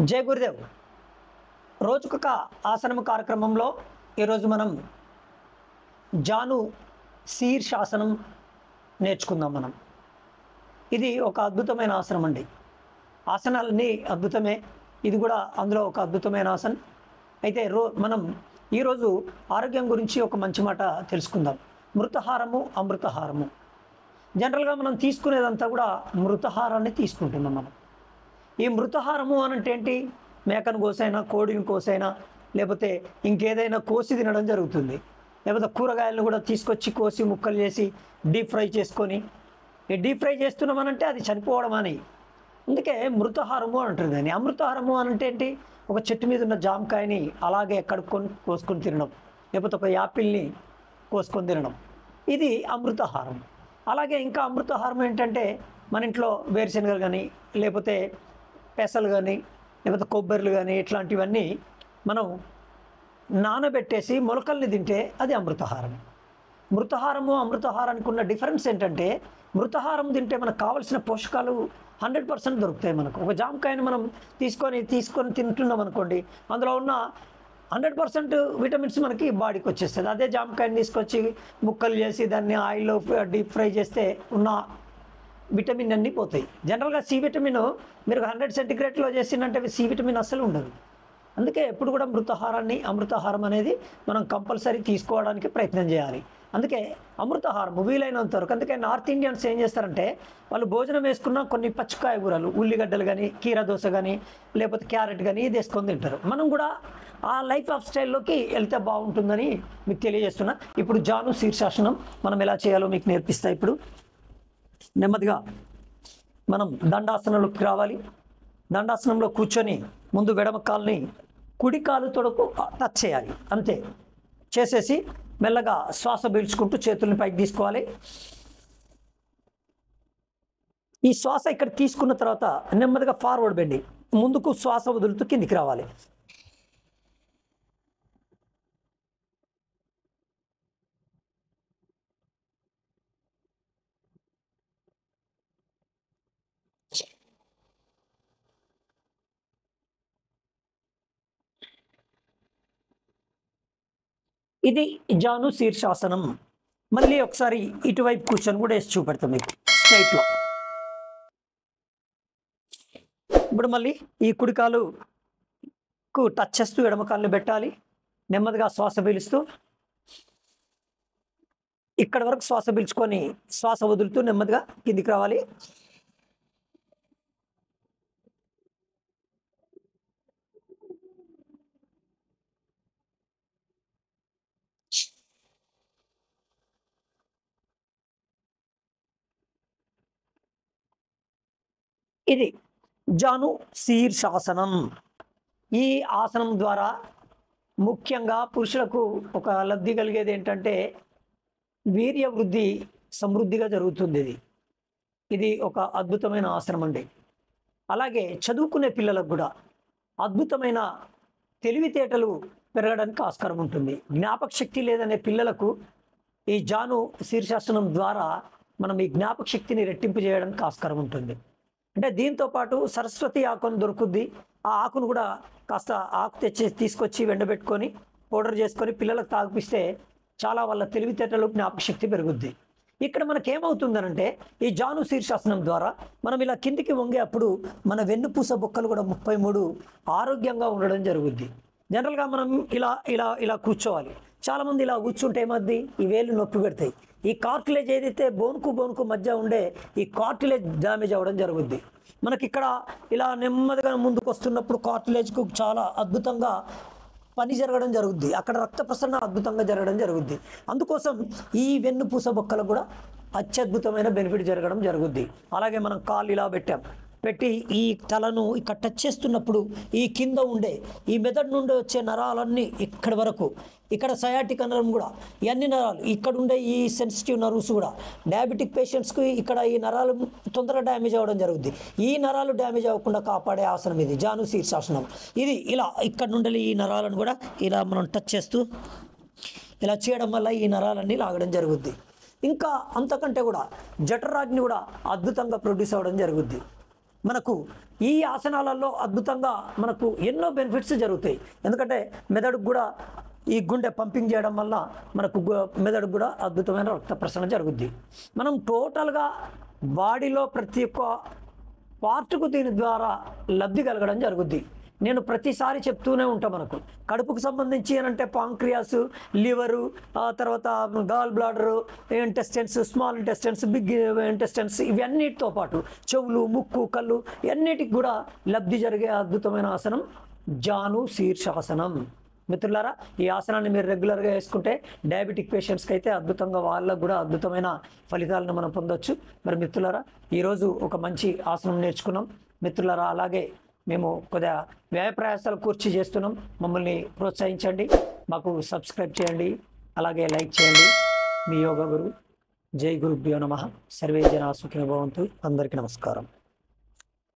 జై గురుదేవ్. రోజుకొక ఆసనము కార్యక్రమంలో ఈరోజు మనం జాను శీర్షాసనం నేర్చుకుందాం. ఇది ఒక అద్భుతమైన ఆసనం అండి. ఆసనాలన్నీ అద్భుతమే, ఇది కూడా అందులో ఒక అద్భుతమైన ఆసనం. అయితే మనం ఈరోజు ఆరోగ్యం గురించి ఒక మంచి మాట తెలుసుకుందాం. మృతహారము, అమృతహారము. జనరల్గా మనం తీసుకునేదంతా కూడా మృతహారాన్ని తీసుకుంటున్నాం. ఈ మృతహారము అనంటే ఏంటి? మేకను కోసైనా, కోడిని కోసైనా, లేకపోతే ఇంకేదైనా కోసి తినడం జరుగుతుంది. లేకపోతే కూరగాయలను కూడా తీసుకొచ్చి కోసి ముక్కలు చేసి డీప్ ఫ్రై చేసుకొని, ఈ డీప్ ఫ్రై చేస్తున్నామనంటే అది చనిపోవడం అని. అందుకే మృతహారము అంటారు. కానీ అమృతహారము అనంటే ఏంటి? ఒక చెట్టు మీద ఉన్న జామకాయని అలాగే కడుక్కొని కోసుకొని తినడం, లేకపోతే ఒక యాపిల్ని కోసుకొని తినడం, ఇది అమృతహారం. అలాగే ఇంకా అమృతహారం ఏంటంటే మన ఇంట్లో వేరుశనగలు కానీ, లేకపోతే పెసలు కానీ, లేకపోతే కొబ్బరిలు కానీ, ఇట్లాంటివన్నీ మనం నానబెట్టేసి మొలకల్ని తింటే అది అమృతహారం. మృతహారము అమృతహారానికి ఉన్న డిఫరెన్స్ ఏంటంటే, మృతహారం తింటే మనకు కావాల్సిన పోషకాలు 100% దొరుకుతాయి. మనకు ఒక జామకాయని మనం తీసుకొని తింటున్నాం అనుకోండి, అందులో ఉన్న 100% విటమిన్స్ మనకి బాడీకి వచ్చేస్తుంది. అదే జామకాయని తీసుకొచ్చి ముక్కలు చేసి దాన్ని ఆయిల్లో డీప్ ఫ్రై చేస్తే ఉన్న విటమిన్ అన్నీ పోతాయి. జనరల్గా సి విటమిన్ మీరు 100 సెంటిగ్రేడ్లో చేసిందంటే సి విటమిన్ అస్సలు ఉండదు. అందుకే ఎప్పుడు కూడా మృతహారాన్ని, అమృతహారం అనేది మనం కంపల్సరీ తీసుకోవడానికి ప్రయత్నం చేయాలి. అందుకే అమృతహారం వీలైనంత వరకు. అందుకే నార్త్ ఇండియన్స్ ఏం చేస్తారంటే, వాళ్ళు భోజనం వేసుకున్న కొన్ని పచ్చికాయ కూరలు, ఉల్లిగడ్డలు కానీ, కీర దోశ కానీ, లేకపోతే క్యారెట్ కానీ ఇది వేసుకొని తింటారు. మనం కూడా ఆ లైఫ్ ఆఫ్ స్టైల్లోకి వెళ్తే బాగుంటుందని మీకు తెలియజేస్తున్నా. ఇప్పుడు జాను శీర్షాసనం మనం ఎలా చేయాలో మీకు నేర్పిస్తా. ఇప్పుడు నెమ్మదిగా మనం దండాసనంలోకి రావాలి. దండాసనంలో కూర్చొని ముందు ఎడమ కాలుని కుడి కాలు తొడకు టచ్ చేయాలి. అంతే చేసేసి మెల్లగా శ్వాస పీల్చుకుంటూ చేతుల్ని పైకి తీసుకోవాలి. ఈ శ్వాస ఇక్కడ తీసుకున్న తర్వాత నెమ్మదిగా ఫార్వర్డ్ బెండింగ్, ముందుకు శ్వాస వదులుతూ కిందికి రావాలి. ఇది జాను శీర్షాసనం. మళ్ళీ ఒకసారి ఇటువైపు కూర్చొని కూడా వేసి చూపెడతాం మీకు స్ట్రైట్లో. ఇప్పుడు మళ్ళీ ఈ కుడికాలుకు టచ్ చేస్తూ ఎడమకాలని పెట్టాలి. నెమ్మదిగా శ్వాస పీలుస్తూ ఇక్కడ వరకు శ్వాస పీల్చుకొని శ్వాస వదులుతూ నెమ్మదిగా కిందికి రావాలి. ఇది జాను శీర్షాసనం. ఈ ఆసనం ద్వారా ముఖ్యంగా పురుషులకు ఒక లబ్ధి కలిగేది ఏంటంటే, వీర్య వృద్ధి సమృద్ధిగా జరుగుతుంది. ఇది ఒక అద్భుతమైన ఆసనం అండి. అలాగే చదువుకునే పిల్లలకు కూడా అద్భుతమైన తెలివితేటలు పెరగడానికి ఆస్కారం ఉంటుంది. జ్ఞాపక శక్తి లేదనే పిల్లలకు ఈ జాను శీర్షాసనం ద్వారా మనం ఈ జ్ఞాపక శక్తిని రెట్టింపు చేయడానికి ఆస్కారం ఉంటుంది. అంటే దీంతో పాటు సరస్వతి ఆకును దొరుకుద్ది. ఆ ఆకును కూడా కాస్త ఆకు తీసుకొచ్చి ఎండబెట్టుకొని పౌడర్ చేసుకొని పిల్లలకు తాగిపిస్తే చాలా వాళ్ళ తెలివితేటలు, జ్ఞాపక శక్తి పెరుగుద్ది. ఇక్కడ మనకేమవుతుందనంటే, ఈ జాను శీర్షాసనం ద్వారా మనం ఇలా కిందికి వంగేటప్పుడు మన వెన్నుపూస బొక్కలు కూడా 33 ఆరోగ్యంగా ఉండడం జరుగుద్ది. జనరల్గా మనం ఇలా ఇలా ఇలా కూర్చోవాలి. చాలామంది ఇలా కూర్చుంటే ఏమద్ది, ఈ వేళ్ళు నొప్పి పెడతాయి. ఈ కార్టిలేజ్ ఏదైతే బోన్కు మధ్య ఉండే ఈ కార్టిలేజ్ డ్యామేజ్ అవ్వడం జరుగుద్ది. మనకి ఇక్కడ ఇలా నెమ్మదిగా ముందుకు వస్తున్నప్పుడు కార్టిలేజ్కు చాలా అద్భుతంగా పని జరగడం జరుగుద్ది. అక్కడ రక్త ప్రసరణ అద్భుతంగా జరగడం జరుగుద్ది. అందుకోసం ఈ వెన్నుపూస బొక్కలకు కూడా అత్యద్భుతమైన బెనిఫిట్ జరగడం జరుగుద్ది. అలాగే మనం కాళ్ళు ఇలా పెట్టి ఈ తలను ఇక్కడ టచ్ చేస్తున్నప్పుడు ఈ కింద ఉండే ఈ మెదడు నుండి వచ్చే నరాలన్నీ ఇక్కడి వరకు, ఇక్కడ సయాటిక్ నరం కూడా, ఇవన్నీ నరాలు ఇక్కడ ఉండే ఈ సెన్సిటివ్ నర్వ్స్ కూడా డయాబెటిక్ పేషెంట్స్కి ఇక్కడ ఈ నరాలు తొందరగా డ్యామేజ్ అవ్వడం జరుగుద్ది. ఈ నరాలు డ్యామేజ్ అవ్వకుండా కాపాడే ఆసనం ఇది జాను శీర్షాసనం. ఇది ఇలా ఇక్కడ నుండి ఈ నరాలను కూడా ఇలా మనం టచ్ చేస్తూ ఇలా చేయడం వల్ల ఈ నరాలన్నీ లాగడం జరుగుద్ది. ఇంకా అంతకంటే కూడా జఠరాగ్ని కూడా అద్భుతంగా ప్రొడ్యూస్ అవ్వడం జరుగుద్ది. మనకు ఈ ఆసనాలలో అద్భుతంగా మనకు ఎన్నో బెనిఫిట్స్ జరుగుతాయి. ఎందుకంటే మెదడుకు కూడా ఈ గుండె పంపింగ్ చేయడం వల్ల మనకు మెదడుకు కూడా అద్భుతమైన రక్త ప్రసరణ జరుగుద్ది. మనం టోటల్గా బాడీలో ప్రతి ఒక్క పార్ట్కు దీని ద్వారా లబ్ధి కలగడం జరుగుద్ది. నేను ప్రతిసారి చెప్తూనే ఉంటాను, మనకు కడుపుకు సంబంధించి అంటే పాంక్రియాస్, లివరు, తర్వాత gall bladder, intestines, small intestines, big intestines, ఇవన్నిటితో పాటు చెవులు, ముక్కు, కళ్ళు ఇవన్నిటికి కూడా లబ్ధి జరిగే అద్భుతమైన ఆసనం జాను శీర్షాసనం. మిత్రులారా, ఈ ఆసనాన్ని మీరు రెగ్యులర్గా వేసుకుంటే డయాబెటిక్ పేషెంట్స్కి అయితే అద్భుతంగా వాళ్ళకు కూడా అద్భుతమైన ఫలితాలను మనం పొందొచ్చు. మరి మిత్రులారా, ఈరోజు ఒక మంచి ఆసనం నేర్చుకున్నాం మిత్రులారా. అలాగే మేము కొద్దిగా వ్యయ ప్రయాసాలు కూర్చి చేస్తున్నాం. మమ్మల్ని ప్రోత్సహించండి, మాకు సబ్స్క్రైబ్ చేయండి, అలాగే లైక్ చేయండి. మీ యోగా గురు. జై గురుభ్యో నమః. సర్వే జనా సుఖినో భవంతు. అందరికీ నమస్కారం.